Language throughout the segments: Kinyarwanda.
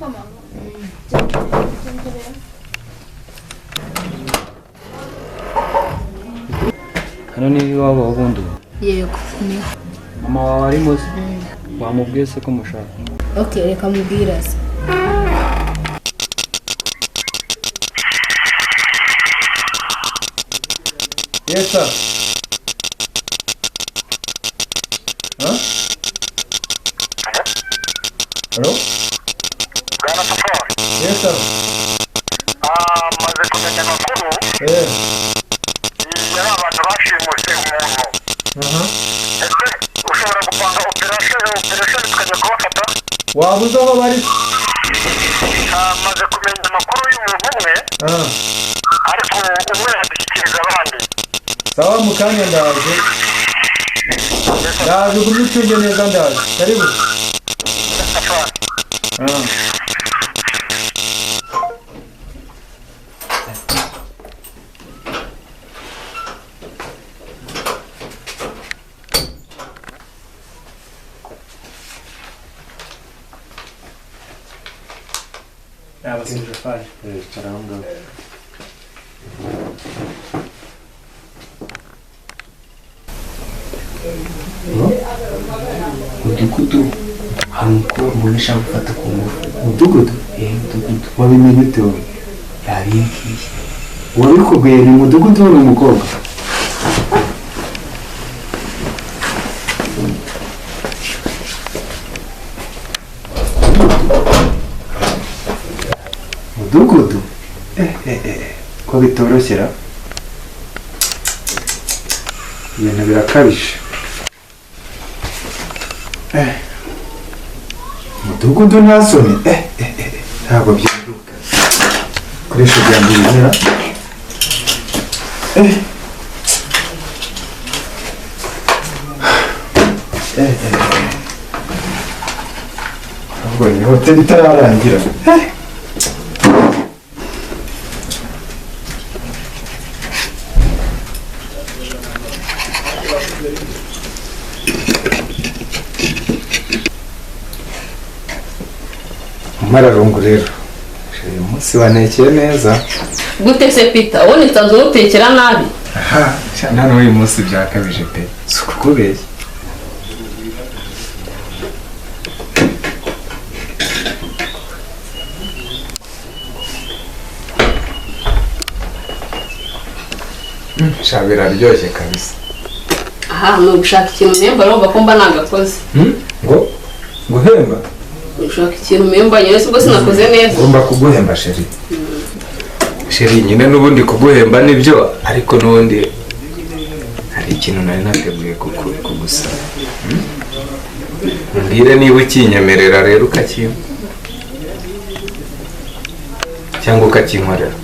Tamam. Hano ni iwabo ubundi. Yego, niho. Mama wawe ari muzi? Wamubwiye se ko mushaka? Okay, reka mubwira se. Yes, sir. Huh? Hello? Yes, sir. Maze kumenya amakuru yari abantu bashimuse umuntu. Ese ushobora gupanga operation tukajya kubafata? Wabuze aho bari? Maze kumenya amakuru y'umuntu umwe ariko umwe yadushyikiriza abandi. Sawa mukanya ndaje. Ndaje kumwicunge neza ndaje. Karibu. Ja, was ist der Fall? Mudugudu hari umukobwa mbona ushaka gufata ku ngufu. Mudugudu? Mudugudu. Wabimenye ute wowe? Yabimbwiye. Wabikubwiye ni mudugudu w'uyu mukobwa? Mudugudu? Ko bitoroshyera? Ibintu birakabije. Mudugudu nta soni? Ntabwo byaruka. Koresha byanjye bizera. Ahubwo ni hoteli itararangira. Mararungu rero. Uyu munsi wanekeye neza. Gute se Peter, wowe nitazo utekera nabi? Aha, cyane hano uyu munsi byakabije pe. Sukubeshye. Shabira ryoshye kabisa. Aha, no gushaka ikintu memba urumva ko mba nagakoze. Ngo guhemba? Ushaka ikintu memba nyine ubwo sinakoze neza. Ngomba kuguhemba sheri. Sheri nyine n'ubundi kuguhemba nibyo ariko n'ubundi hari ikintu nari nateguye kugusaba. Mbwire niba ukinyemerera rero ukakimpa cyangwa ukakinkorera.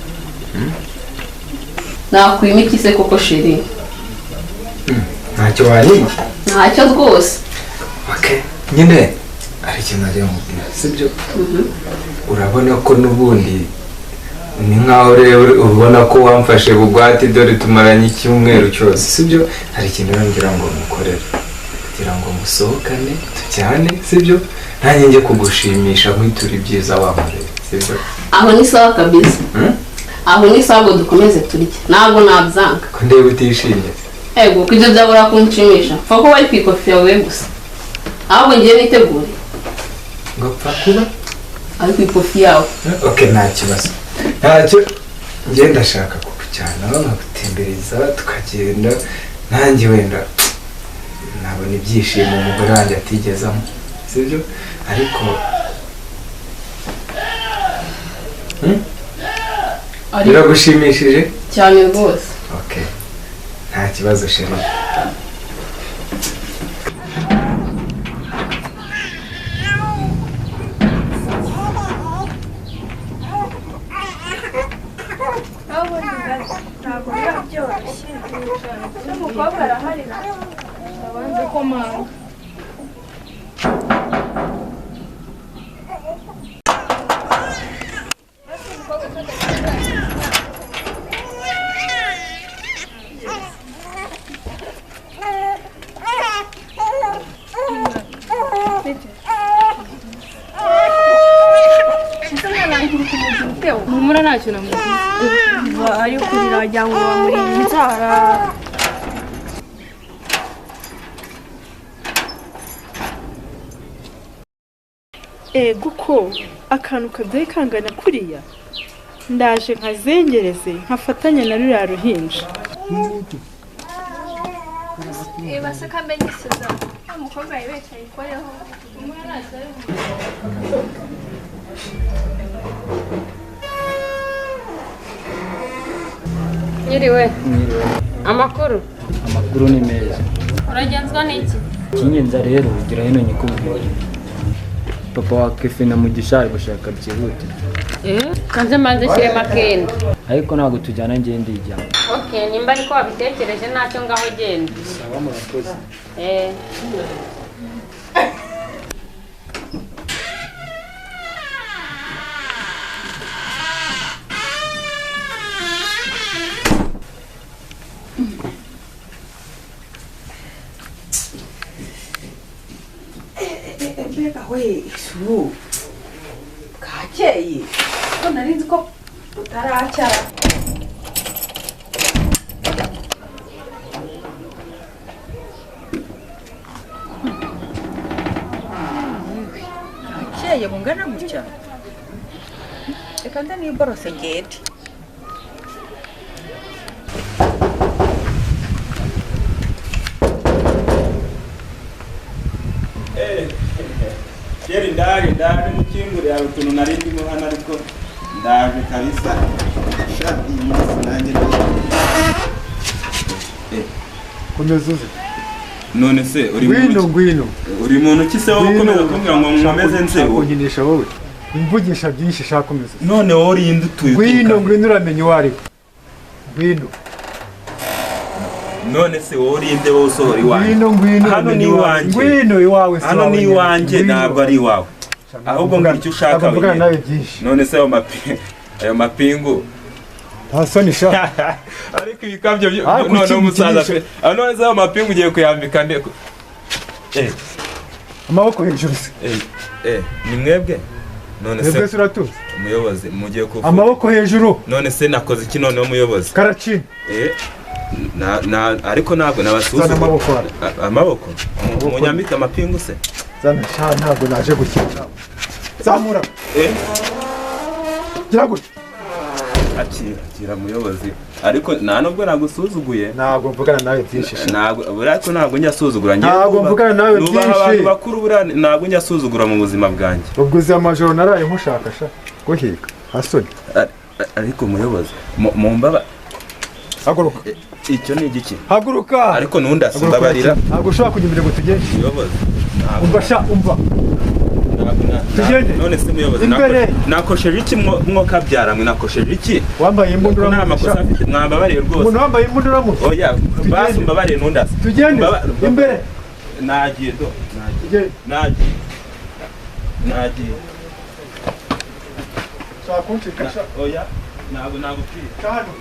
Nakwima iki se koko sheri? Ntacyo wanyima? Ntacyo rwose. Okay, nyine hari ikintu nagiye mubwira sibyo? Urabona ko n'ubundi ni nkaho rero ubona ko wamfashe bugwate dore tumaranye icyumweru cyose sibyo? Hari ikintu ngira ngo mukorere kugira ngo musohokane tujyane sibyo? Nanjye njye kugushimisha nkwitura ibyiza wamare sibyo? Aho ni sawa kabisa. Aho ni sawa ngo dukomeze turye. Ntabwo nabyanga. Ko ndeba utishimye. Ego kujya byabura kunshimisha. Fa ko wari kwikofi yawe gusa. Ahubwo ngiye nitegure. Ngo pfa kuba? Ari kwikofi yawe. Okay, nta kibazo. Ntacyo ngiye ndashaka kukujyana nkagutembereza tukagenda nanjye wenda nabona ibyishimo umugore wanjye atigezamo sibyo? Ariko biragushimishije? Cyane rwose. Okay, nta kibazo sheri. Ntabwo biba byoroshye. Umukobwa araharira. Abanza komanga. Teo humura ntacyo namugize ari kurira wagira ngo bamuri inzara ego ko akantu kabyaye kangana kuriya ndaje nkazengereze nkafatanya na ruriya ruhinja basa kamenye isiza umukobwa yibeshye ayikoreho Nyiriwe. Amakuru ni meza. uragenzwa n'iki? Kinyenza rero ugira hino nyikubwira. Papa wa Kefe na Mugisha ari gushaka byihute. Kanze manze shirema kenda. Ariko ntabwo tujyana ngende ijyana. Okay, nimba ariko wabitekereje ntacyo ngaho genda. Sawa murakoze. Mbega we isuru bwakeye ko nari nzi ko utaracyara bwakeye bungana gutya reka nda niborose ngende Yeri ndaje mukingure yawe utuntu nari ndimo hano ariko ndaje kabisa shati y'isi nanjye komeza uze none se uri ngwino uri muntu ki se wowe ukomeza kumbwira ngo nkomeze nse kunyinisha wowe imvugisha byinshi shaka komeza none wowe uri indutuye ngwino uramenye wari ngwino none se wowe uri inde wowe usohora iwanjye ngwino hano ni iwanjye ngwino iwawe hano ni iwanjye ntabwo ari iwawe ahubwo ngo icyo ushaka none se ayo mapingu ntasoni sha ariko ibikabyo none umusaza pe none se ayo mapingu ugiye kuyambika ndeko amaboko hejuru se ni mwebwe none se mwebwe suratuze umuyobozi mugiye kuvuga amaboko hejuru none se nakoze iki none umuyobozi karaci ariko ntabwo nabasuzuguye amaboko munyambika amapingu se zana sha ntabwo naje gukina zamura gira gutya akira muyobozi ariko nta nubwo nagusuzuguye ntabwo mvugana nawe byinshi ntabwo njya asuzugura ntabwo mvugana nawe byinshi abantu bakuru ntabwo njya asuzugura mu buzima bwanjye ubwo uzi amajoro naraye nkushaka sha guhiga hasoni ariko muyobozi mumbaba haguruka icyo ni igiki haguruka ariko nundi asimbabarira ntabwo ushobora kujya imbere ngo tugende muyobozi umva sha umva tugende none se muyobozi nakosheje iki mwo kabyaramwe nakosheje iki wambaye imbundura nta makosa afite mwambabariye rwose umuntu wambaye imbundura mu oya basi mbabariye nundi asa tugende imbere nagiye shaka kunshika sha oya ntabwo nagupfira hano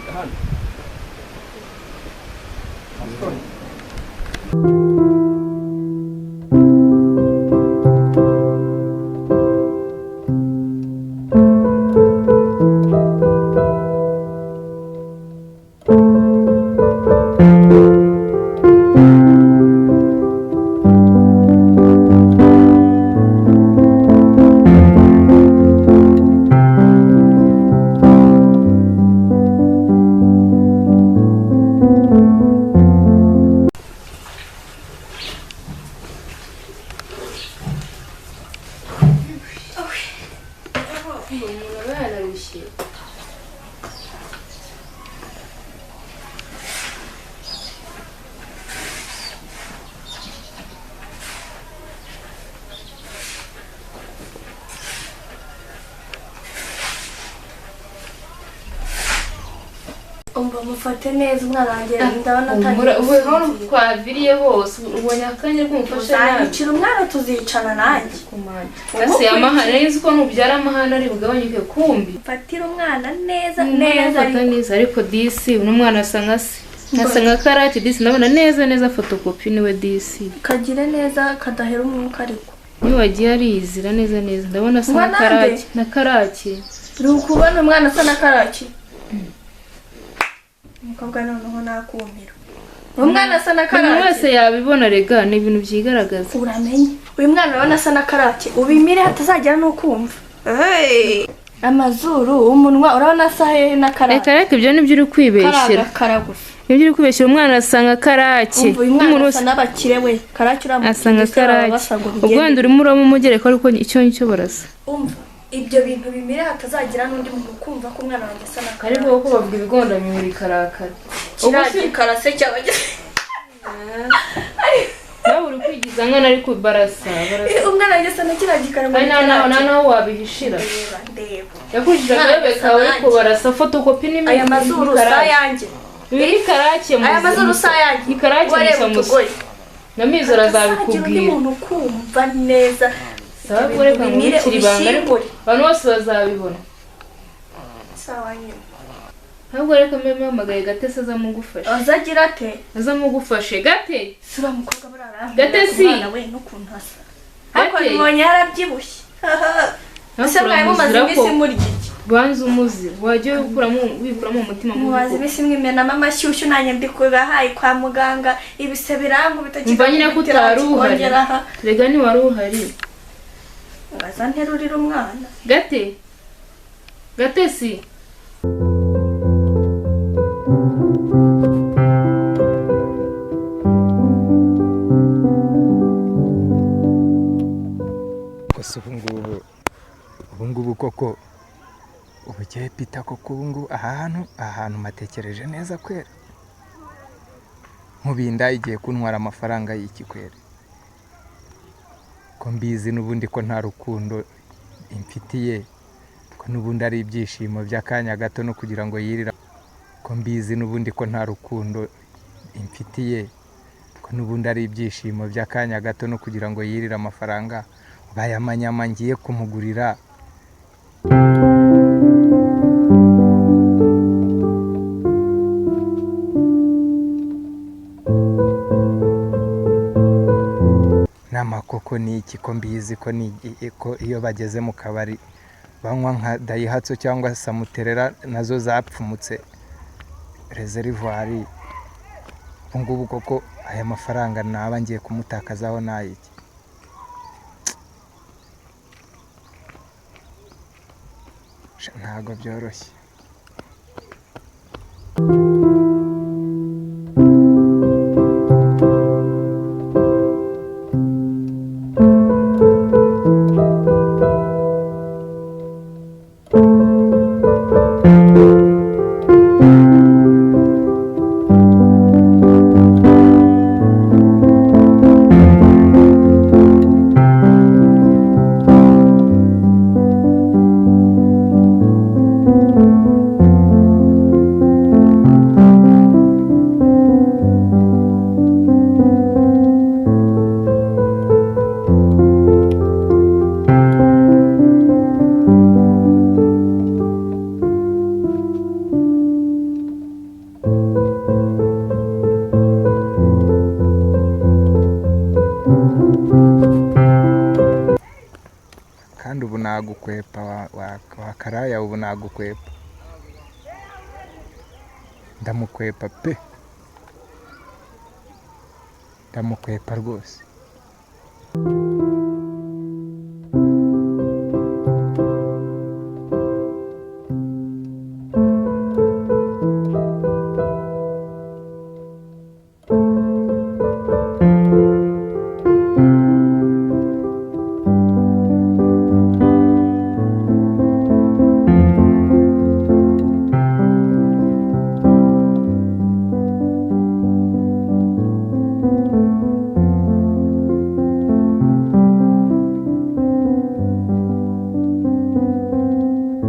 umva mufate neza umwana wanjye ndabona atangiye ubu hano twaviriye hose ubonye akanya kumufasha nabi uzanyicira umwana tuzicana nanjye ese amahane nzi ko nubyara amahane ari bugabanyuke kumbi fatira umwana neza neza ariko disi uno mwana asa nka karati disi ndabona neza fotokopi niwe disi kagire neza kadahera umwuka ariko niwe wagiye arizira neza ndabona asa na karaki Rukubona umwana asa na karaki. Umukobwa noneho nakumira. Umwana asa na karaki. Umuntu wese yabibona rega ni ibintu byigaragaza. Uramenye. Uyu mwana urabona asa na karaki. Ubimire hatazagera no kumva. Amazuru, umunwa urabona asa hehe na karaki. Reka ibyo nibyo uri kwibeshyira. Karagusa. Nibyo uri kwibeshyira umwana asanga karaki. Umwana asa n'abakire we. Karaki uramukiye. Asanga karaki. Ubwanda urimo uramugereka ariko icyo barasa. Umva. Ibyo bintu bimire hatazagira n'undi muntu kumva ko umwana wanjye asa na karaki. Ariko uko bavuga ibigonda bimuri karakara. Kiragi karase cyabajye. Nawe uri kwigiza nkana ariko barasa. Umwana wanjye asa na kiragi karamo. Naho wabihishira. Ndeba. Yakujije akabe kawe ariko barasa photocopy n'imwe. Aya mazuru sa yanjye. Ibi karake mu. Aya mazuru sa yanjye. Ikarake musamugoye. Namizora azabikubwira. Umuntu kumva neza. Sawa reka ngukiri banga ariko abantu bose bazabibona. Sawa nyine. Ntabwo reka mpamagaye Gatesi azamugufasha. Azagira ate? Azamugufashe Gate. Sura mukobwa barara. Gatesi. We no kuntasa. Ariko nibonye yarabyibushye. Ese mwaye mumaze imisi muri giki. Banza umuzi. Waje wikuramo umutima mu. Mubaze imisi mwimena mama shyushyu nanye ndikuga hayi kwa muganga ibise birangu bitakiga. Mva nyine ko utaruhari. Rega ni wari uhari. Ngaza nterurira umwana. Gatesi. Gusa ubungubu koko ubugiye pita koko ubungubu ahantu matekereje neza kwera. Nkubinda igiye kuntwara amafaranga y'iki kwera. Ko mbizi n'ubundi ko nta rukundo imfitiye, ko n'ubundi ari ibyishimo by'akanya gato no kugira ngo yirira. Ko mbizi n'ubundi ko nta rukundo imfitiye, ko n'ubundi ari ibyishimo by'akanya gato no kugira ngo yirira amafaranga bayamanyama ngiye kumugurira. Namakoko ni iki ko mbizi ko iyo bageze mu kabari banywa nka dayihatsu cyangwa samuterera nazo zapfumutse reservoir. Ubungubu koko aya mafaranga naba ngiye kumutakazaho nayiki. Ntago byoroshye. Kandi ubu nagukwepa wakaraya ubu nagukwepa. Ndamukwepa pe. Ndamukwepa rwose.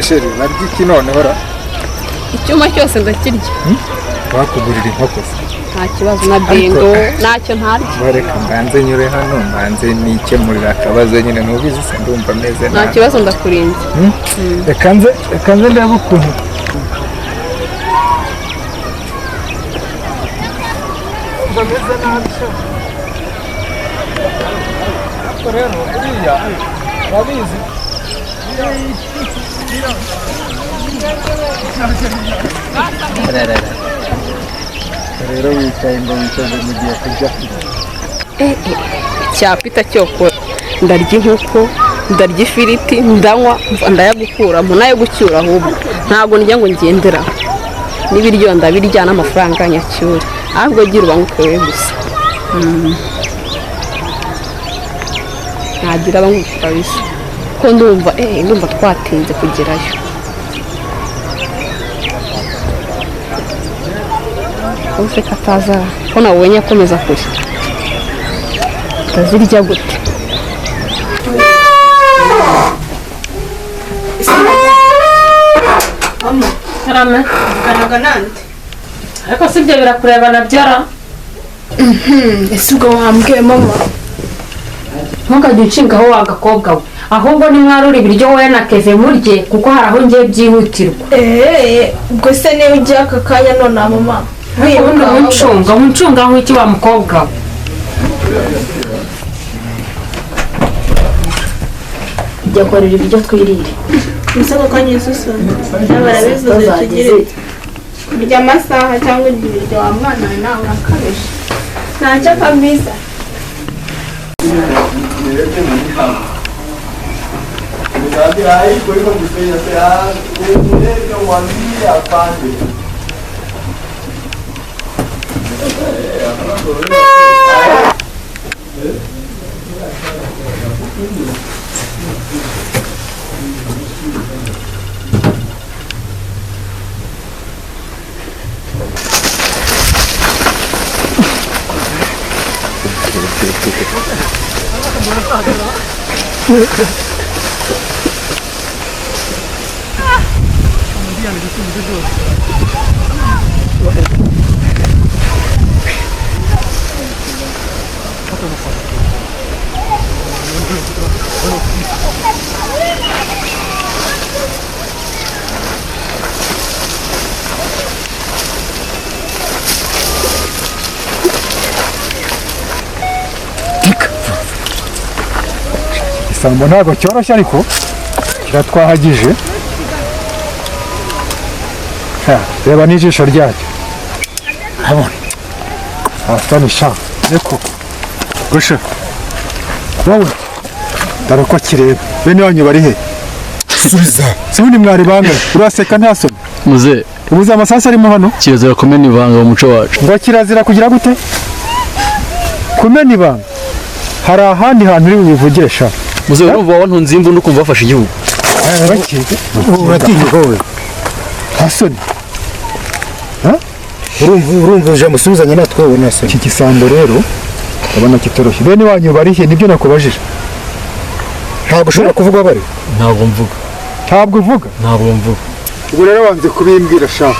Sheri naryo iki none hora icyuma cyose ndakirya bakugurira inkoko se nta kibazo na bendo ntacyo ntarya bareka mbanze nyure hano mbanze nikemurira akabazo nyine nubizi se ndumva meze nta kibazo ndakurinze reka nze ndebe ukuntu bameze nabi se rero uriya wabizi rero wicaye ngo witoze mu gihe kurya cyapita cyokora ndarya inkoko ndarya ifiriti ndanywa ndayagukuramo nayo gucyura ahubwo ntabwo ndya ngo ngendera n'ibiryo ndabirya n'amafaranga nyacyure ahubwo gira ubangukewe gusa ntagira abanguke kabisa ko ndumva twatinze kugerayo use kataza ko nabonye akomeza kure utazirya gute Karame Kanaga nande ariko sibyo birakurebana byara ese ubwo wambwiye mama ntukajya unshingaho wa gakobwa we ahubwo nimwarura ibiryo wowe na Keve murye kuko hari aho ngiye byihutirwa ubwo se niba ugiye aka kanya none mama ubundi uncungaho iki wa mukobwa jya korera ibiryo twirire Musaba ko nyisusa barabivuze tugire kurya amasaha cyangwa ibiryo wa mwana we nawe urakabije ntacyo kabisa isambo ntabwo cyoroshye ariko kiratwahagije reba n'ijisho ryacyo urabona asa n'isha niko gusha wowe dore uko kireba bene wanyu bari he subiza sibundi mwari banga uraseka nta soni muze ubuze amasasu arimo hano kirazira kumena ibanga mu muco wacu ngo kirazira kugira gute kumena ibanga hari ahandi hantu uri bubivugire sha muze urumva wantunze imbunda ukumva wafashe igihugu uratinya wowe hasoni urumva uje musubizanye natwe wowe nase iki gisambo rero ndabona kitoroshye bene wanyu barihe nibyo nakubajije ntabwo ushobora kuvuga bari ntabwo mvuga ntabwo mvuga ubwo rero wanze kubimbwira sha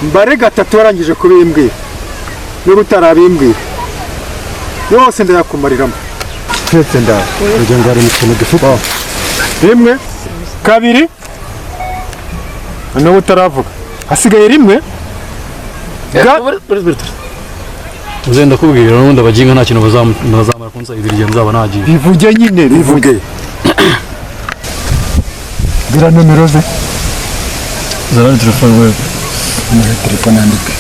mbare gatatu warangije kubimbwira niba utarabimbwira yose ndayakumariramo twese ndawe kugira ngo hari ikintu dufite rimwe kabiri n'ubu utaravuga hasigaye rimwe muze ndakubwira n'ubundi abaginga nta kintu bazamara kunsabira igihe nzaba nagiye bivuge nyine bivuge gira nomero ze zana telefone wewe muri telefone andika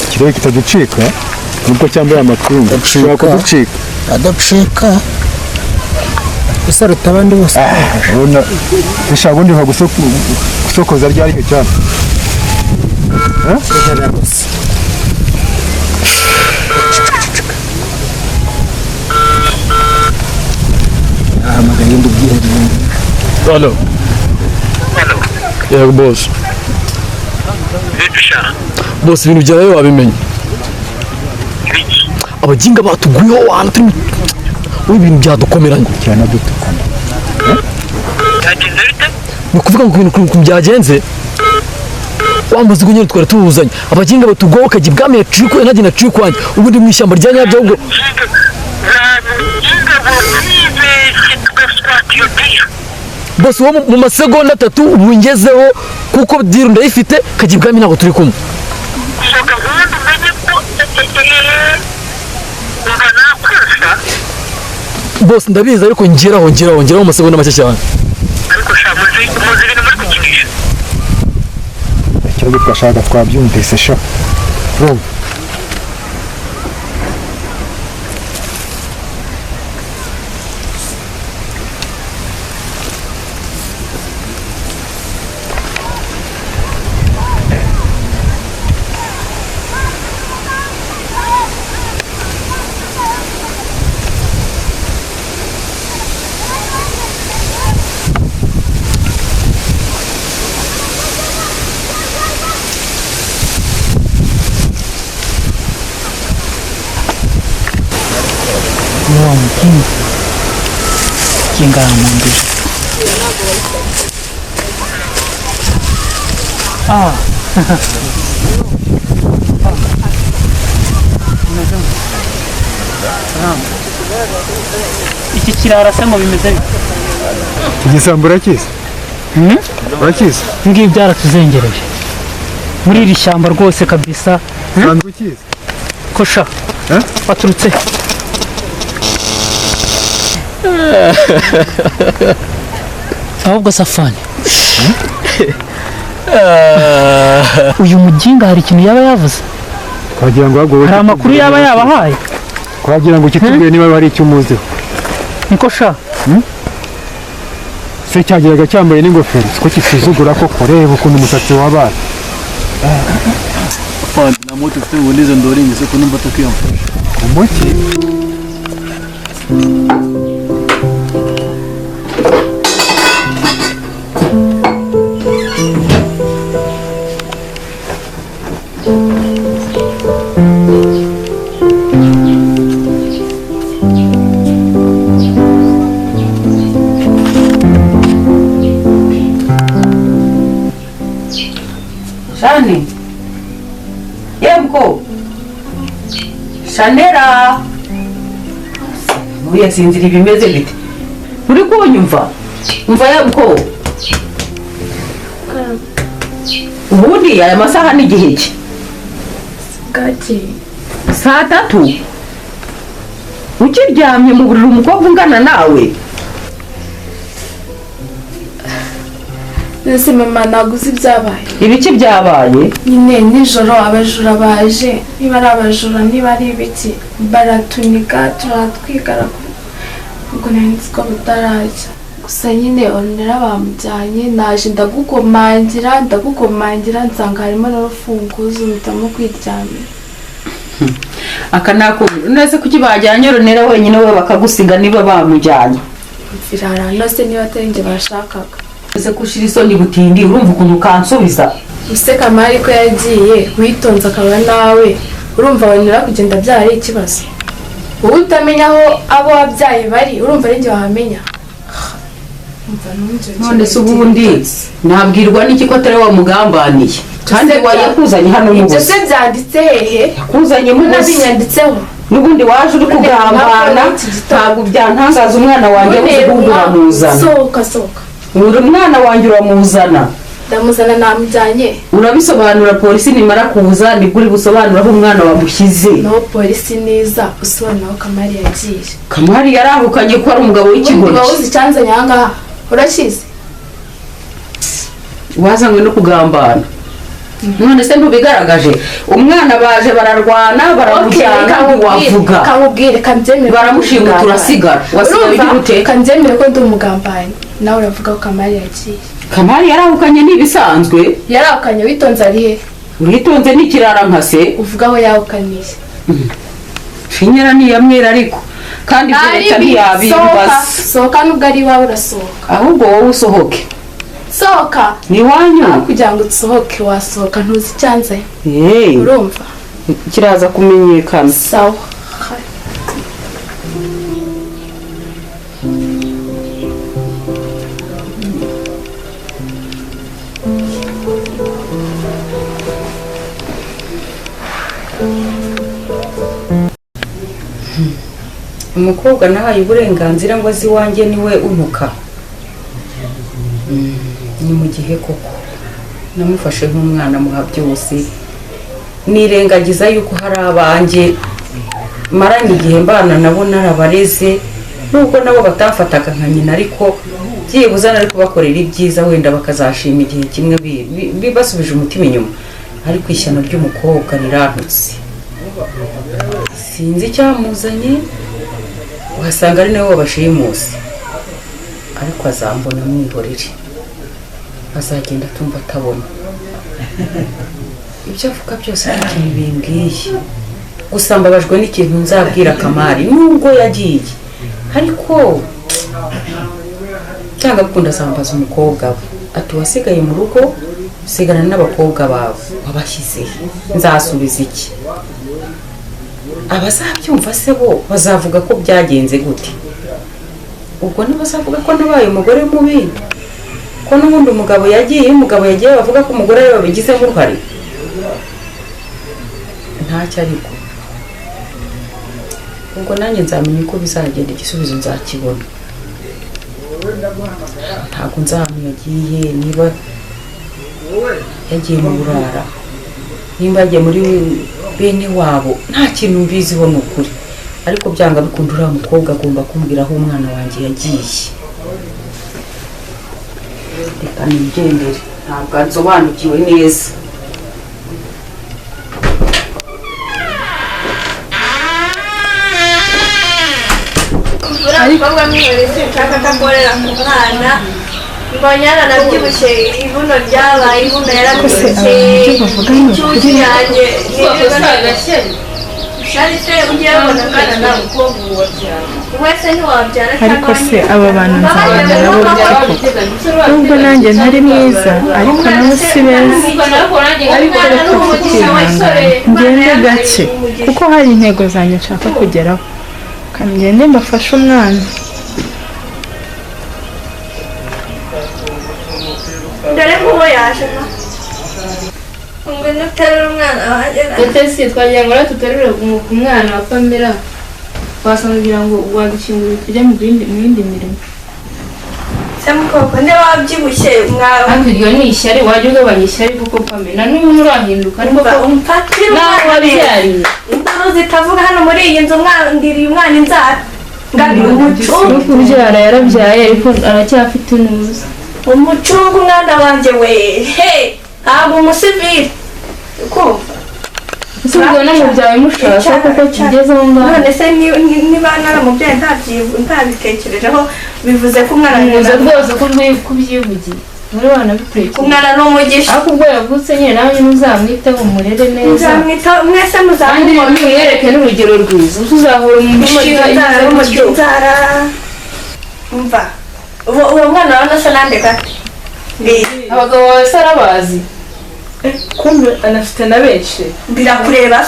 kirere kitaducika nubwo cyambaye amatungo ushobora kuducika adacika isaruta abandi bose urabona rishaka ubundi gusokoza ryari cyo cyane ahamagaye ndi ubwiherero halo yego boss boss ibintu byawe wabimenye abaginga batuguyeho wana turi ibintu byadukomeranye cyane dutukana ni ukuvuga ngo ibintu byagenze wambuze nyine twari tubuzanye abaginga batuguyeho kajya ibwami yacikuye ntajye nacikwanye ubundi mu ishyamba rya nyabyo ubwo boss wo mu masegonda 3 ubu ngezeho kuko diru ndayifite kajya ibwami ntabwo turi kumwe bose ndabizi ariko ngeraho amasegonda make cyane. ariko sha muzi ibintu muri gukinisha icyo gufasha twabyumvise sha bro Kinga mundi. Iki kirara se ngo bimeze bite? igisambo urakizi urakizi Ngiye byaratuzengereje muri iri shyamba rwose kabisa. Sanzwe ukizi Kosha waturutse ahubwo Safani uyu mujinga hari ikintu yaba yavuze twagira ngo hari amakuru yaba yabahaye twagira ngo kitubwire niba hari icyo umuziho niko sha se cyagiraga cyambaye n'ingofero ko kisuzugura ko kureba ukuntu umusatsi wabaye Fandi na moto ufite ubundi ndoringi se kunumva tukiyamfasha umuki Shani Yemko Shanera Muya sinzira ibimeze bite Uri kunyumva Umva Yemko Ubundi aya masaha ni gihe ki Gati Saa 3 Ukiryamye mu buriri umukobwa ungana nawe Nese mama naguze ibyabaye. Ibiki byabaye? Nyine nijoro abajura baje. Niba ari abajura niba ari ibiki baratunika turatwigara. Ubwo nanditse ko butarajya. Gusa nyine onera bamujyanye naje ndagukomangira nsanga harimo n'urufunguzo mpitamo kwiryamira. Akanako nese kuki bajyanye ronera wenyine we bakagusiga niba bamujyanye. Firara nose niba atenge bashakaga. Ese kushira isoni butindi urumva ukuntu kansubiza Useka mari ko yagiye witonza akaba nawe urumva wanyura kugenda byari ikibazo wowe utamenya aho abo wabyaye bari urumva ari nge wahamenya none se ubundi nabwirwa n'iki ko atari wamugambaniye kandi wayakuzanye hano mu ibyo se byanditse hehe yakuzanye mu nabinyanditseho n'ubundi waje uri kugambana ntabwo byantangaza umwana wanjye uramuzana sohoka umwana wanjye uramuzana ndamuzana namujyanye urabisobanura polisi nimara kuza nibwo uri busobanura aho umwana wamushyize no polisi niza usobanura aho Kamari yagiye Kamari yarahukanye ko ari umugabo w'ikigoryi uzi cyanzanye ahangaha urakize wazanywe no kugambana none se ntubigaragaje umwana baje bararwana baramujyana wavuga kamubwire kanzemere baramushinga turasigara wasigaye gute kanzemere ko ndi umugambanyi nawe uravuga ko Kamari yagiye Kamari yarahukanye n'ibisanzwe yarahukanye witonze ari he uritonze n'ikirara nkase uvuga aho yahukaniye Finyera ni yamwera ariko kandi bireta ntiyabimbaza sohoka nubwo ari iwawe urasohoka ahubwo wowe usohoke sohoka ni wanyu kugira ngo usohoke wasohoka ntuzi icyanze urumva kiraza kumenyekana sawa umukobwa nahaye uburenganzira ngo azi wanjye niwe unuka ni mu gihe koko namufashe nk'umwana muha byose nirengagiza yuko hari abanjye maranye igihe mbana nabo narabareze nubwo nabo batamfataga nka nyina ariko byibuze nari kubakorera ibyiza wenda bakazashima igihe kimwe basubije umutima inyuma ariko ishyano ry'umukobwa rirantutse sinzi icyamuzanye uhasanga ari nawe wabashimusi ariko azambona mwihorere azagenda atumva atabona ibyo avuga byose ari ikintu bimbwiye gusa mbabajwe n'ikintu nzabwira Kamari nubwo yagiye ariko cyangwa gukunda azambaza umukobwa we ati wasigaye mu rugo usigarana n'abakobwa bawe wabashyize nzasubiza iki abazabyumva se bo bazavuga ko byagenze gute ubwo ntibazavuga ko nabaye umugore mubi ko n'ubundi umugabo yagiye bavuga ko umugore we babigizemo uruhare ntacyo ariko ubwo nanjye nzamenya uko bizagenda igisubizo nzakibona ntabwo nzahamya yagiye niba yagiye mu burara nimba yagiye muri bene wabo nta kintu mbiziho ni ukuri ariko byanga bikunda uriya mukobwa agomba kumbwira aho umwana wanjye yagiye reka nigendere ntabwo nsobanukiwe neza ariko mwihoreze nshaka ko akorera ku mwana mbonye yaranabyibushye ibuno ryabaye ibuno yarabyibushye icyuzi yanjye shari se ugiye babona akana nawe wese ntiwabyara ariko se aba bantu nzabana nabo nubwo nanjye ntari mwiza ariko nabo si beza ariko reka tukihangana ngende gake kuko hari intego zanjye nshaka kugeraho kandi ngende mbafashe umwana dore nk'uwo yaje ma ngwino uterura umwana wanjye ndetse twagira ngo rero tuterure ku mwana wa Pamela wasanga kugira ngo wadukingurire tujya mu yindi mirimo se mukobwa nde wabyibushye mwawe ariko iryo ni ishyari wajya ugabanya ishyari kuko Pamela n'ubu nturahinduka ariko umfatire nawe wabyariye induru zitavuga hano muri iyi nzu mwandiriye umwana inzara ngabira umucungu no kubyara yarabyaye ariko aracyafite inuza umucungu umwana wanjye we he ntabwo umusivili kumva usibwe no mu byawe mushaka kuko kigeze aho ngaho none se niba naramubyaye ntabitekerejeho bivuze ko umwana muze rwose ko kubyivugira muri wana bikurikira umwana ni umugisha ariko ubwo yavutse nyine nawe nyine uzamwiteho umurere neza uzamwitaho mwese muzamwitaho kandi mwiyereke n'urugero rwiza uzahora mu mishinga inzara umva uwo mwana wawe nasa nande gake abagabo bawe se arabazi kumbe anafite na benshi birakureba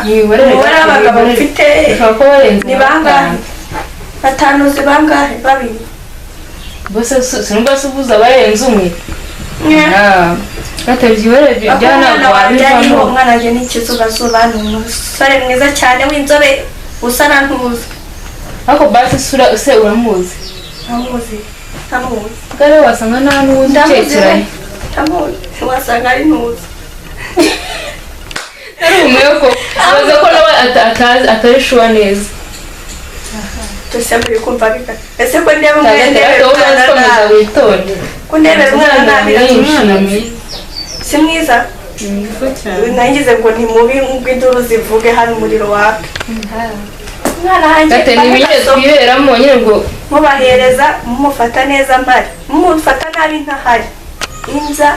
umubare w'abagabo ufite ni bangahe batanu uzi bangahe babiri bose sinumva se uvuze abarenze umwe batavyiwere byana wabivamo umwana wanjye ni ikizubazuba ni umusore mwiza cyane w'inzobe usa na ntuzi ariko basi sura se uramuzi ntamuzi kare wasanga nta n'uwuzi ucekeranye ntamuzi wasanga ari ntuzi ari umuyoko abaza ko nawe atari shuwa neza tusembuye kumva bikata ese ko ndeba umwana witonde ko ndebera umwana ntabiratumwana si mwiza nagize ngo ni mubi ngw'induru zivuge hano umuriro waka umwana hanjye twiberamo nyine ngo mubahereza mumufata neza mpari mumufata nabi ntahari inza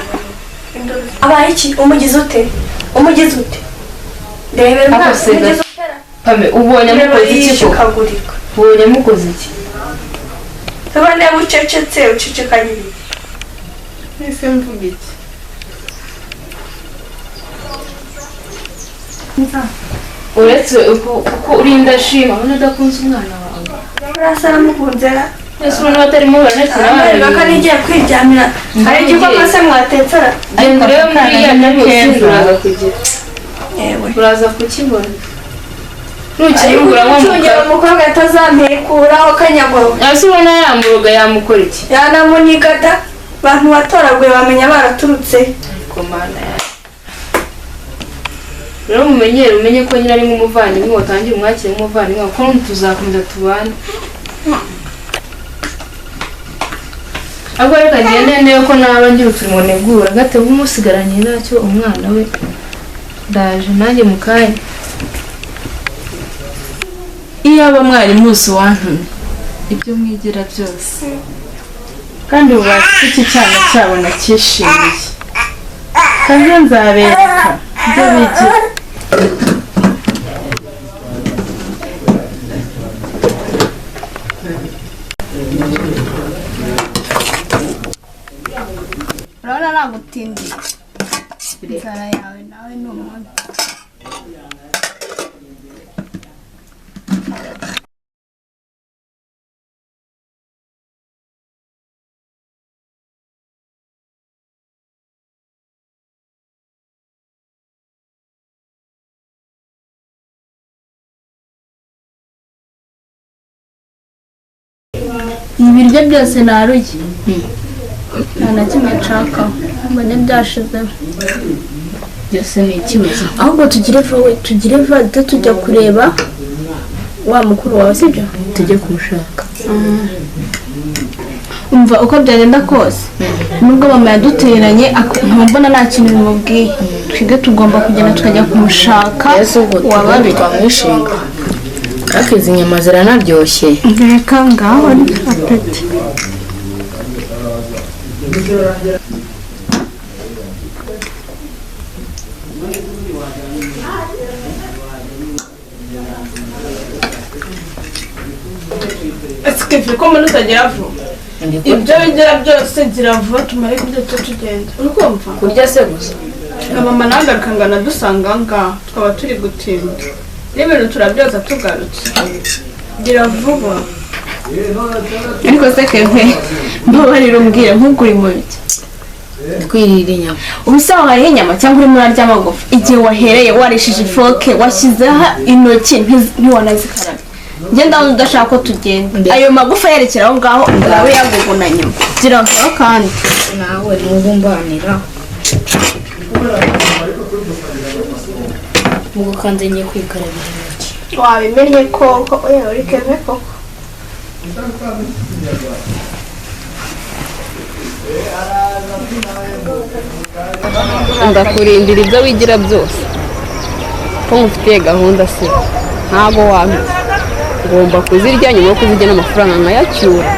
induru abaye iki umugize ute ndebera umwana umugize utera Pame ubonye amukoze iki ko ubonye amukoze iki tuba ndeba ucecetse ucecekanye ese mvuga iki uretse uko urinda shima ubona udakunze umwana wawe urasa aramukunze ra ese ubona batarimo baranakina ko nigiye kwiryamira hari igikoma se mwatetsera genda urebe muri ya ntabwo uraza kugira uraza kukibona ntukiyungura nko umukobwa atazampekuraho akanyagoro ese ubona yamuroga yamukora iki yanamunigada abantu batoraguye bamenya baraturutse komanda rero umenye ko nyine ari nk'umuvandimwe watangiye umwakire nk'umuvandimwe kuko tuzakomeza tubane ahubwo reka ngende ndebe ko naba ngira uturimo negura gatebe umusigaranye nacyo umwana we ndaje nanjye mu kanya iyo aba mwari muzi wantumye ibyo mwigira byose kandi ubu bafite iki cyana cyabo nacyishimiye kandi nzabereka ibyo bigira urabona nagutindiye inzara yawe nawe ni umuntu ibiryo byose naruye nta na kimwe nshakaho mbone byashizeho byose ni ikibazo ahubwo tugire vade tujya kureba wa mukuru wawe sibyo tujye kumushaka umva uko byagenda kose nubwo mama yaduteranye mbona nta kintu bimubwiye twebwe tugomba kugenda tukajya kumushaka wababi twamwishinga ariko izi nyama ziranaryoshye reka ngaho ni apeti Esikefe ko muri utagira vuba ibyo bigira byose gira vuba tumare kubyo tugenda urikumva kurya se gusa na mama nagaruka ngana dusanga ngaho twaba turi gutinda n'ibintu turabyoza tugarutse gira vuba ariko se keve mbabarira umbwire nk'ugura mu biki twirira inyama ubusa wahariye inyama cyangwa urimo urarya amagufa igihe wahereye warishije ifoke washyizeho intoki ntiwanazikarabye ngenda udashaka ko tugenda ayo magufa yerekera aho ngaho ngawe yaguguna nyuma gira vuba kandi nawe ntubumbanira mugo kandi ngiye kwikarabira intoki wabimenye koko oya uri keve koko ndakurindira ibyo wigira byose ko mufitiye gahunda se ntabwo wamenya ngomba kuzirya nyuma yo kuzirya n'amafaranga nkayacyura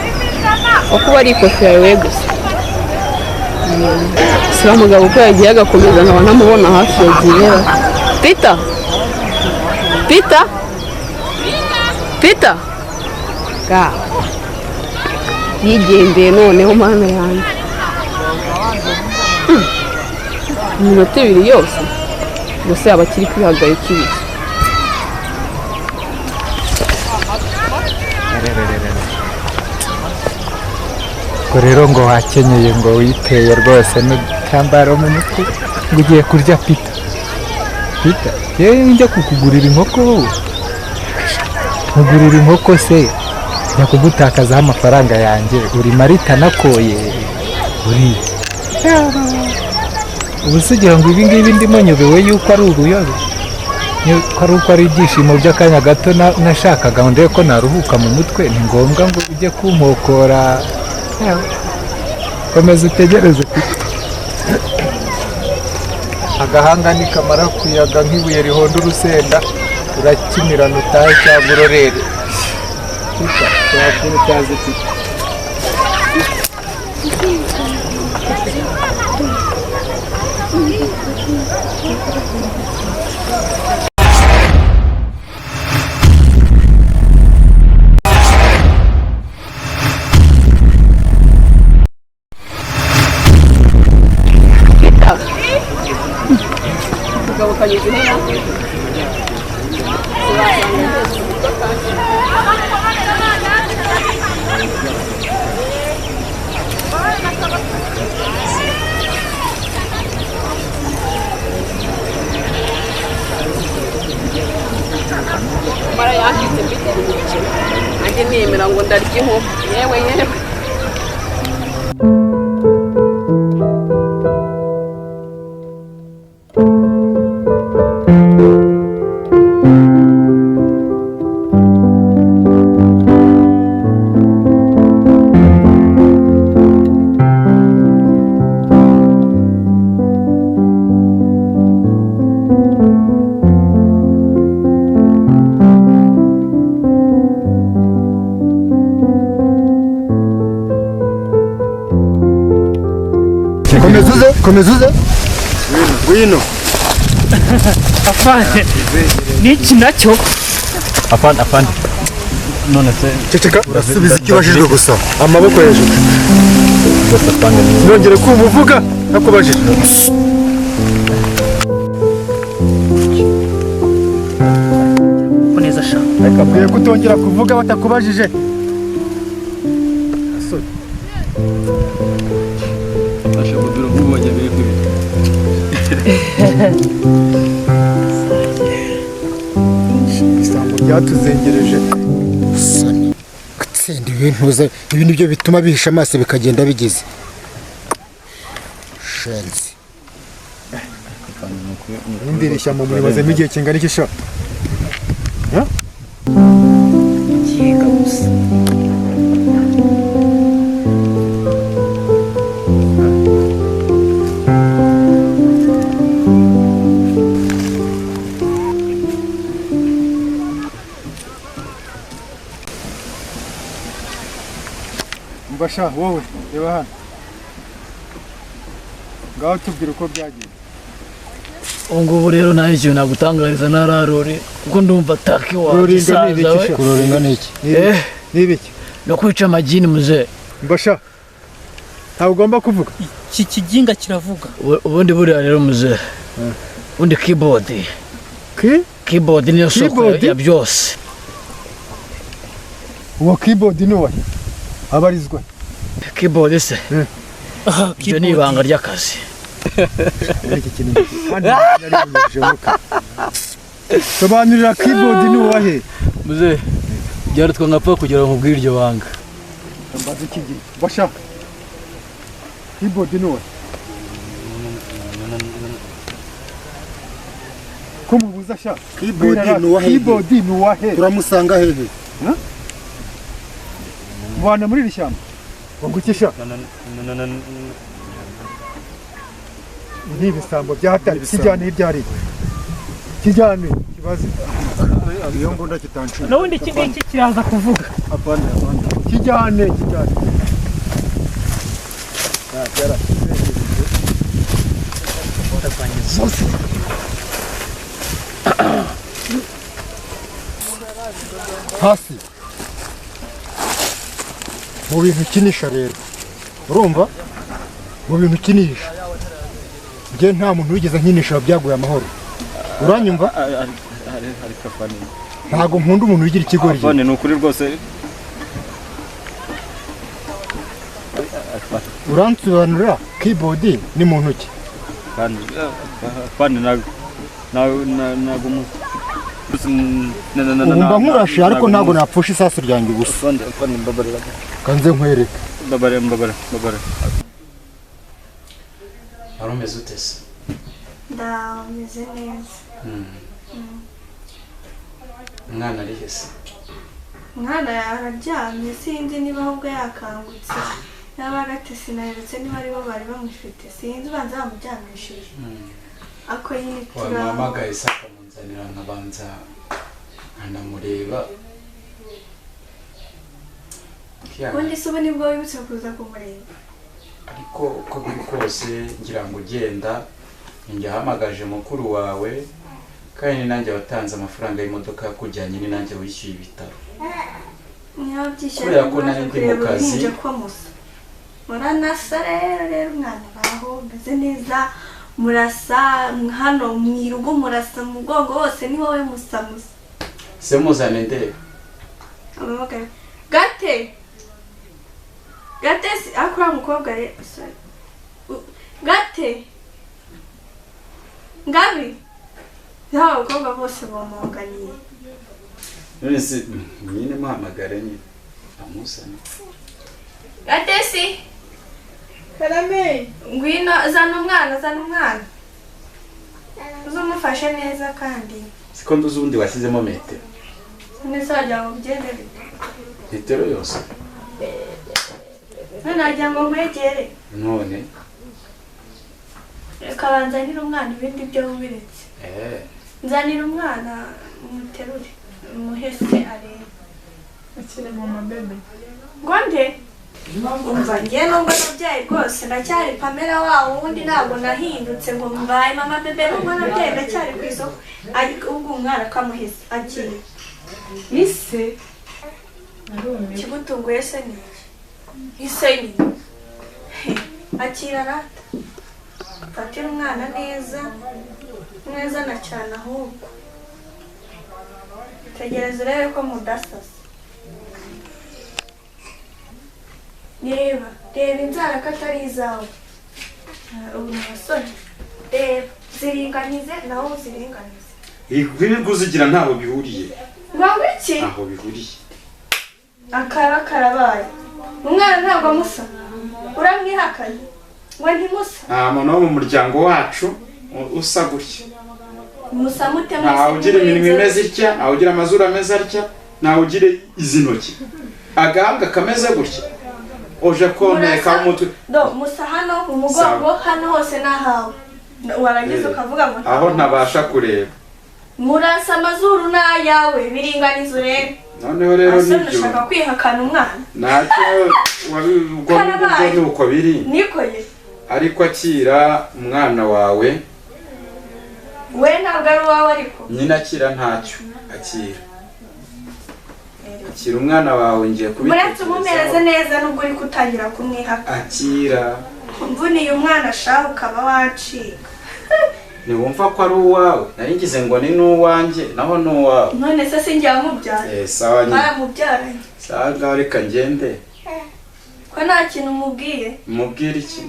aho kuba ari ikofi yawe gusa si wa mugabo uko yagiye agakomeza nkaba ntamubona hafi yagiye pita pita pita ga yigendeye noneho mana yanjye iminota ibiri yose gusa yaba akiri kwihagarika ibiki ubwo rero ngo wakenyeye ngo witeye rwose n'utambaro mu mutwe ngo ugiye kurya pita pita yewe njya kukugurira inkoko wowe nkugurira inkoko se njya kugutakazaho amafaranga yanjye uri marita nakoye uri ubu se ugira ngo ibi ngibi ndimo nyobewe yuko ari uruyobe ko ari uko ari ibyishimo by'akanya gato nashakaga ngo ndebe ko naruhuka mu mutwe ni ngombwa ngo ujye kumpokora komeza utegereze pita agahanga nikamara kuyaga nk'ibuye rihonda urusenda urakimirana utahe cyangwa urorere pita cyakuru cyaze pita umugabo kanyuze hera mara yakite mbite n'umukino nanjye nemera ngo ndarya inkoko yewe yewe komeza uze wino afande niki nacyo afande none se ceceka urasubiza ikibajijwe gusa amaboko hejuru gusa afande nongere kumva uvuga nakubajije neza sha reka bwiye kutongera kuvuga batakubajije ashobora kuba wajyaye kuri isambo ryatuzengereje soni gutsinda ibi nibyo bituma bihisha amaso bikagenda bigize shenzi irindi rishyamba muribazemo igihe kingana iki sha yiga gusa mbasha wowe reba hano ngaho tubwira uko byagiye ngubu rero nta ikintu nagutangariza nararore kuko ndumva ataki wasaza we kuroringa niki nibiki no kwica amagini muze mbasha ntabwo ugomba kuvuga iki kiginga kiravuga ubundi buriya rero muze ubundi keyboard niyo soko ya byose uwo keyboard ni uwahe abarizwa keyboard se ibyo ni ibanga ry'akazi iki kintu sobanurira keyboard ni uwahe muze byaratwa nkapfa kugira ngo ubwire iryo banga mbaza iki basha keyboard ni uwahe kumubuza sha keyboard ni uwahe turamusanga hehe mubana muri iri shyamba wangukisha ni ibisambo byahatari kijyane ibyari kijyane kibazi iyo ngunda kitanshira n'ubundi iki kiraza kuvuga apana kijyane zose hasi mu bintu ukinisha rero urumva mu bintu ukinisha njye nta muntu wigeze nkinisha byaguye amahoro uranyumva ntago nkunda umuntu wigira ikigori none ni ukuri rwose uransobanurira keyboard ni mu ntoki kandi umva nkurashe ariko ntago napfusha isasu ryanjye gusa kanze nkwereke mbabare wari umeze ute se ndameze neza umwana ari he se umwana yararyamye sinzi niba ahubwo yakangutse yaba agati sinayeretse niba aribo bari bamufite sinzi ubanza bamuryamishije ako nyine wamuhamagaye se akamunzanira nkabanza nkanamureba ubundi se ubu nibwo wibutse kuza kumureba ariko uko biri kose ngira ngo ugenda njye ahamagaje mukuru wawe kandi nanjye watanze amafaranga y'imodoka yakujyanye ni nanjye wishyuye ibitaro kubera ko nari ndi mu kazi muranasa rero umwana baho meze neza murasa hano mu irugo murasa mu bwongo hose ni wowe musamusa se muzane ndebe gate akora umukobwa gate ngabi nta bakobwa bose bamuganiye none se nyine muhamagare nyine amusane gatesi karame ngwino zana umwana uzumufashe neza kandi siko nduzi ubundi washyizemo metero nese wagira ngo ugende metero yose none wagira ngo nkwegere none reka banzanire umwana ibindi byo wubiretse nzanira umwana muterure muhese arebe akire mu mabebe ngo nde umva njye nubwo nabyaye rwose ndacyari Pamela wawo wundi ntabwo nahindutse ngo mbaye mama bebe nubwo nabyaye ndacyari ku isoko ariko ubwo umwana kamuhise agiye ise kigutunguye se ni ise ni akira rata fatira umwana neza neza na cyane ahubwo tegereza urebe ko mudasasa reba inzara ko atari izawe ubu musore reba ziringanize nawe uziringanize wirirwa uzigira ntaho bihuriye ngo iki ntaho bihuriye akaba karabaye umwana ntabwo amusa uramwihakanye ngo ntimusa nta muntu wo mu muryango wacu usa gutya musa mute ntawe ugira iminwa imeze itya ntawe ugira amazuru ameze atya ntawe ugira izi ntoki agahanga kameze gutya uje komeka umutwe musa hano mu mugongo hano hose nahawe warangiza ukavuga ngo aho ntabasha kureba murasa amazuru n'ayawe biringaniza urebe noneho rero nibyo ushaka kwihakana umwana ntacyo wabibwo nuko biri nikoye ariko akira umwana wawe we ntabwo ari uwawe ariko nyina akira ntacyo akira umwana wawe ngiye kubitekereza muretse umumereze neza nubwo uri kutangira kumwihaka akira mvuniye umwana shaho ukaba wacika ntiwumva ko ari uwawe nari ngize ngo ni n'uwanjye naho ni uwawe none se sinjya wamubyara sawa nyine baramubyaranye sawa ngaho reka ngende ko nta kintu umubwiye mubwire iki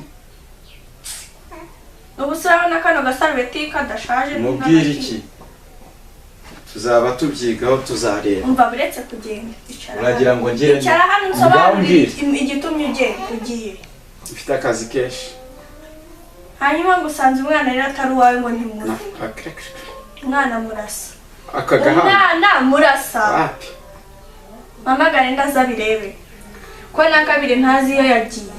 ubu se urabona kano gasarubeti kadashaje mubwire iki tuzaba tubyigaho tuzareba umva buretse kugenda uragira ngo ngende icara hano nsobanurire igitumye ugiye ufite akazi kenshi hanyuma ngo usanze umwana rero atari uwawe ngo ntimuze umwana murasa umwana murasa mamagare ndaza birebe ko na kabiri ntazi iyo yagiye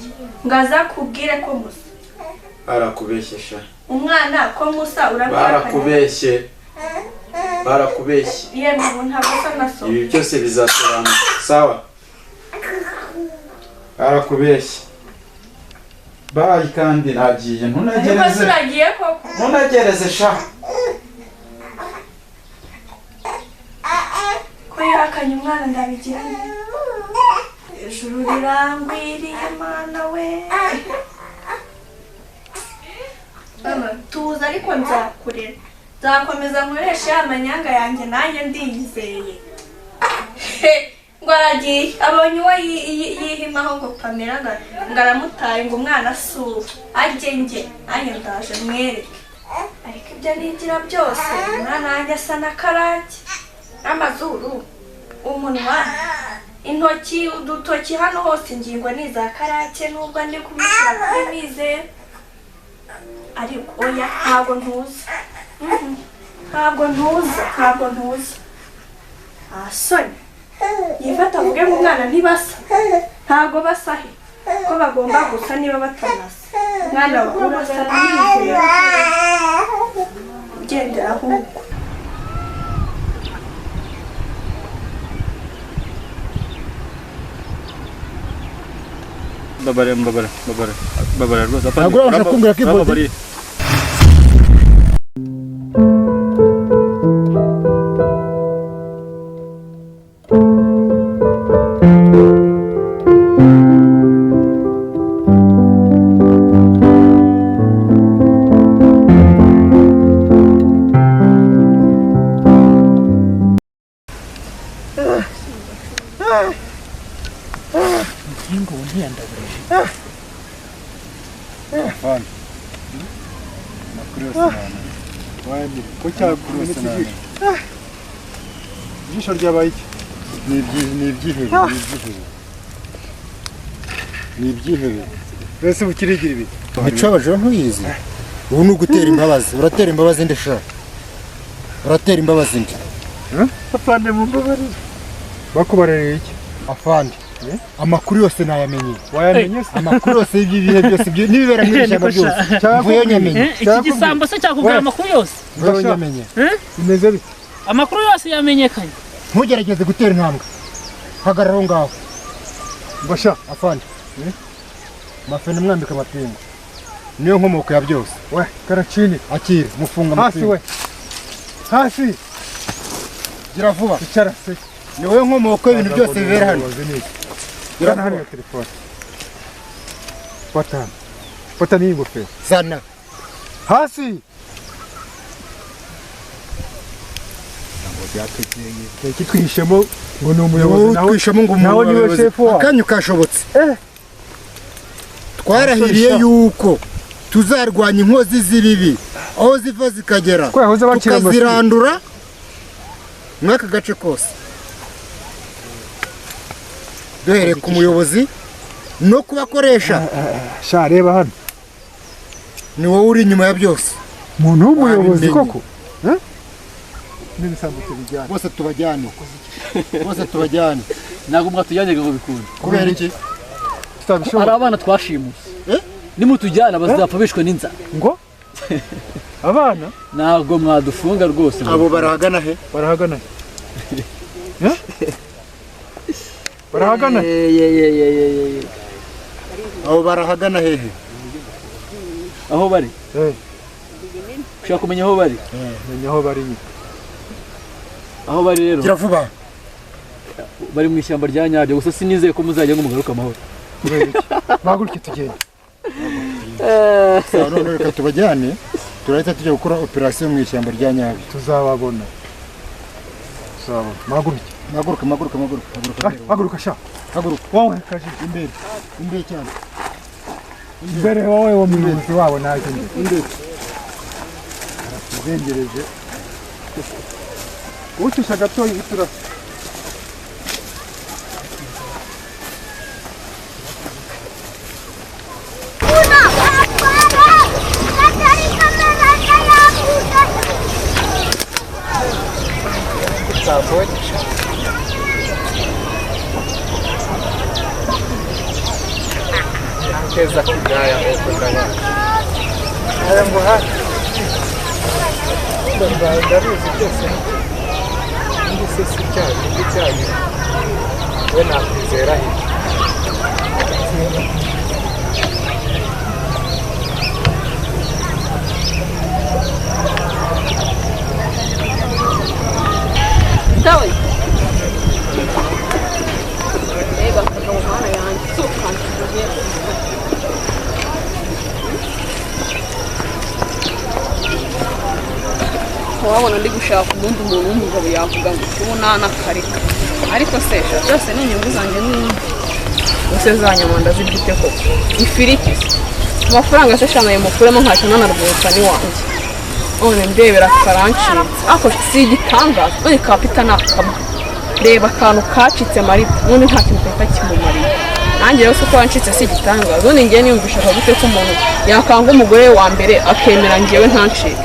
ngo azakubwire ko musa barakubeshyesha umwana ko musa urabihakanye barakubeshye yemwe ubu ntabwo asa na so ibi byose bizasobanuka sawa barakubeshye bayi kandi nagiye ntunagereze sha ko yihakanye umwana ndabigira ijuru rirangwiriye mana we tuza ariko nzakurera nzakomeza nkoresha amanyanga yanjye nanjye ndiyizeye ngo aragiye abonye uwo yihimaho ngo Pamela ngo aramutaye ngo umwana asura ajye njye nanjye ndaje mwereke ariko ibyo nigira byose umwana wanjye asa na karake n'amazuru umunwa intoki udutoki hano hose ingingo ni iza karake nubwo ndi kumushyira kuri mizero ariko oya ntabwo ntuza asoni yifata avuge ngo umwana ntibasa ntabwo basa he ko bagomba gusa niba batanasa umwana wawe urasa n'imizero ugendera ahubwo babare rwose ntabwo urabasha kumbwira ko iboze ijisho ryabaye iki ni ibyihebe mbese bukirigira ibi nticabajeho ntuyizi ubu ni ugutera imbabazi uratera imbabazi ndi sha uratera imbabazi ndi afande mu mbabarire bakubarariye iki afande amakuru yose nayamenye wayamenye se amakuru yose y'ibihe byose n'ibibera muri ijambo byose mvuye nyamenye iki gisambo se cyakubwira amakuru yose mvuye nyamenye bimeze bite amakuru yose yamenyekanye ntugerageze gutera intambwe hagarara aho ngaho mbasha afande Mafene mwambika amapingu niyo nkomoko ya byose. We karachini akira mufunga hasi we hasi gira vuba icara se ni wowe nkomoko y'ibintu byose bibera hano. gira hano ya telefone pata ni ingofero sana hasi kitwishemo ngo ni umuyobozi nawe twishemo ngo nawe niwe shefu wa akanyu kashobotse twarahiriye yuko tuzarwanya inkozi z'ibibi aho ziva zikagera tukazirandura mwaka gace kose duhereye ku muyobozi no kubakoresha. Sha reba hano ni wowe uri inyuma ya byose. Umuntu w'umuyobozi koko n'ibisambutse bijyana bose tubajyane bose tubajyane ntabwo mwatujyanye ngo bikunde kubera iki hari abana twashimuse nimutujyana bazapfa bishwe n'inzara ngo abana ntabwo mwadufunga rwose. Abo barahagana he barahagana barahagana abo barahagana hehe aho bari ushaka kumenya aho bari menya aho bari aho bari rero gira vuba bari mu ishyamba rya nyabyo gusa sinizeye ko muzajya ngo mugaruka amahoro baguruke tugende none reka tubajyane turahita tujya gukora operation mu ishyamba rya nyabyo tuzababona maguruke haguruka sha haguruka wowe kaje imbere cyane imbere wowe wo muyobozi wabo naje imbere zengereje utusha gatoyi utura keza kujaya okundana aya ngo ha ndaruzi cyose ndi sesi cyane we nakwizera dawe reba kagahana yanjye sukanjye wabona ndi gushaka ubundi umuntu w'umugabo yavuga ngo ubona nakarika ariko se byose ni inyungu zanjye n'indi use za nyama ndazirya koko ifiriti amafaranga se shana yamukuremo ntacyo nanarwuka ni wanjye none ndebera karancitse ako si igitangaza none kapita nakama reba akantu kacitse marita none nta kintu kahita kimumariye nanjye rero uko yancitse si igitangaza none ngiye niyumvisha gute ko umuntu yakanga umugore wa mbere akemera ngewe ntancike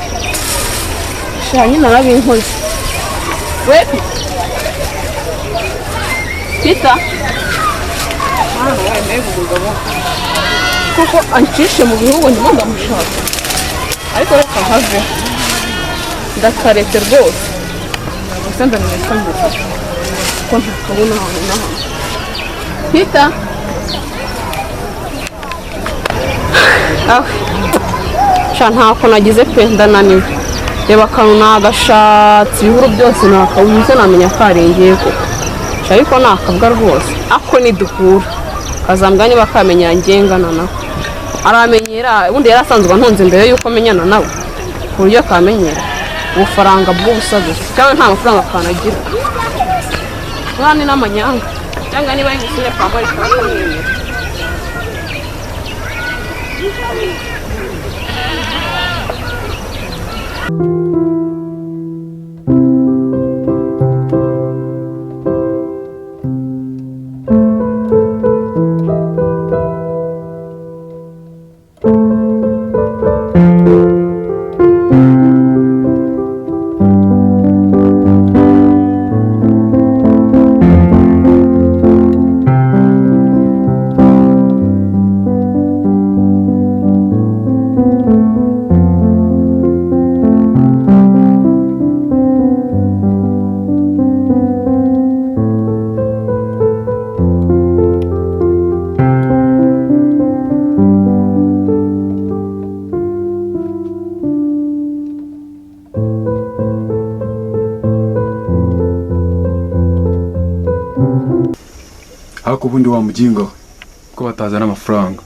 shanye narabinkoze we Pita mwana wawe mbega umugabo kuko ancishe mu bihugu ndimo ndamushaka ariko reka have ndakarete rwose gusa ndamenya mbere ko ntakabona ahantu n'ahantu Pita sha ntako nagize pe ndananiwe reba akantu nagashatse ibihuru byose nakabuze namenya karengeye ko ariko nakabwa rwose ako niduhura kazambwa niba kamenya ngengana nawe aramenyera ubundi yari asanzwe antunze mbere yuko menyana nawe ku buryo kamenyera ubufaranga bw'ubusa gusa cyangwa nta mafaranga kanagira mwana n'amanyanga cyangwa niba yingusire kwa muri kamwenyera ariko ubundi wamugingaho ko batazana amafaranga.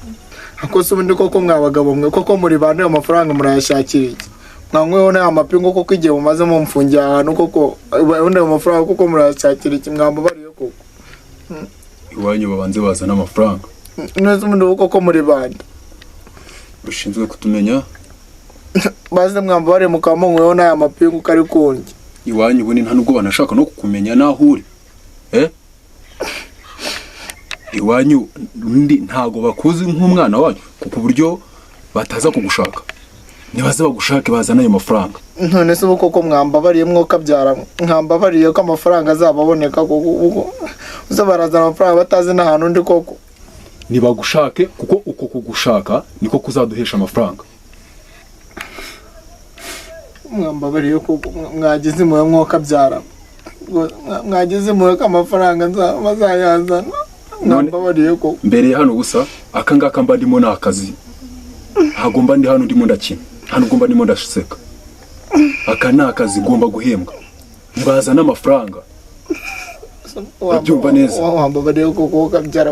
Ako se ubundi koko mwabagabo mwe koko muri bande amafaranga murayashakira iki? Mwankweho na amapingo koko igihe mumaze mu mfungiye ahantu koko ubundi amafaranga koko murayashakira iki mwamba bariyo koko? Iwanyu babanze bazana amafaranga. Neza ubundi koko muri bande ushinzwe kutumenya baze mwamba bare mukamunkweho na amapingo kari kungi. Iwanyu ubundi nta nubwo banashaka no kukumenya naho uri. Iwanyu ndi ntago bakuzi nk'umwana wanyu kuko buryo bataza kugushaka. Nibaze bagushake bazana ayo mafaranga. None se koko mwamba bariye mwoka byara mwamba bariye ko amafaranga azababoneka koko uzabarazana amafaranga batazi n'ahantu ndi koko. Nibagushake kuko uko kugushaka niko kuzaduhesha amafaranga. Mwamba bariye koko mwagize mu mwoka byara mwagize mu ko amafaranga bazayazana. Mwamba bariye koko mbere hano gusa akangaka mba ndimo nakazi. Hagomba ndi hano ndimo ndakina. Hano ugomba ndimo ndaseka. Aka nakazi ngomba guhembwa. Nibazana amafaranga. Wabyumva neza. Wamba bariye koko kabyara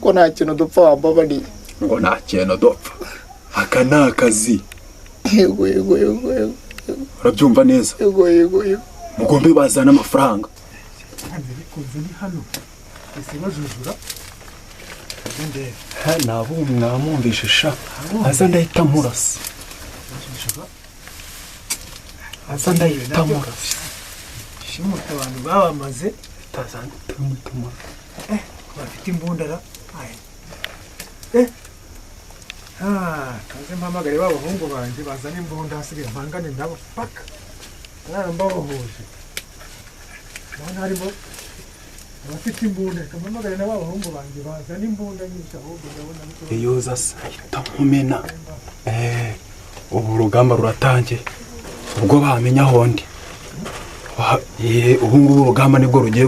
ko nta kintu dupfa wamba bariye. Ngo nta kintu dupfa. Aka nakazi. Yego. Urabyumva neza. Yego. Mugombe bazana amafaranga. Hano ese bajujura nabo mwamwumvishe sha aza ndahita murasa shimuta abantu babamaze tazantumutuma bafite imbundara kaze mpamagare b'abahungu banje bazana imbunda hasigaye mpangane nabo paka mbabohoje none harimo abafite imbunda kamamagare n'abahungu banje bazana imbunda nyinshi ahubwo ndabona iyo zasa itamumena ubu rugamba ruratangiye ubwo bamenya hondi ubu ngubu urugamba nibwo rugiye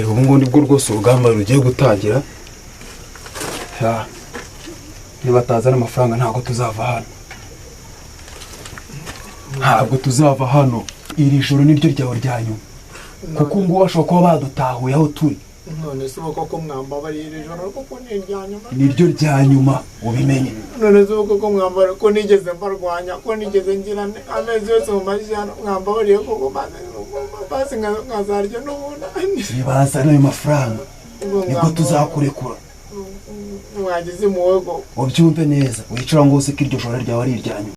ubu ngubu nibwo rwose urugamba rugiye gutangira. Nibatazana amafaranga ntabwo tuzava hano. Iri joro niryo ryawe rya nyuma kuko ngo bashobora kuba badutahuye aho turi. None se koko mwamba bariye joro koko ni rya nyuma. Niryo rya nyuma ubimenye. None se koko mwamba ko nigeze mbarwanya ko nigeze ngira amezi yose mu majyana mwamba bariye koko basi nkazarya n'ubuna. Nibazana ayo mafaranga nibwo tuzakurekura. Mwagize muwego ubyumve neza wicara ngo useke iryo joro ryawe ari irya nyuma.